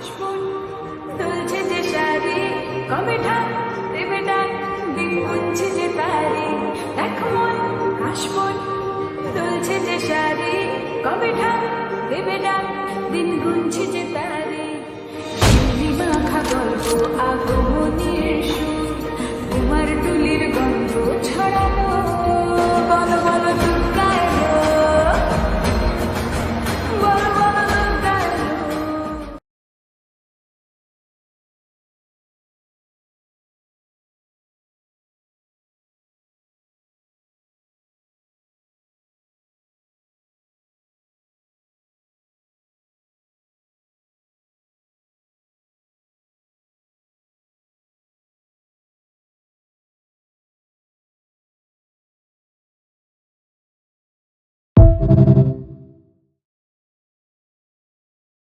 কাশবন তুলছে যে শাড়ি, কবে ঢাক দেবে ডাক, দিন গুনছে যে তারি। দেখো মন কাশবন তুলছে যে শাড়ি, কবে ঢাক দেবে ডাক, দিন গুনছে যে তারি। শিউলি মাখা গল্প আগমনের সুর, তোমার তুলির গন্ধ ছড়ালো। বলো বলো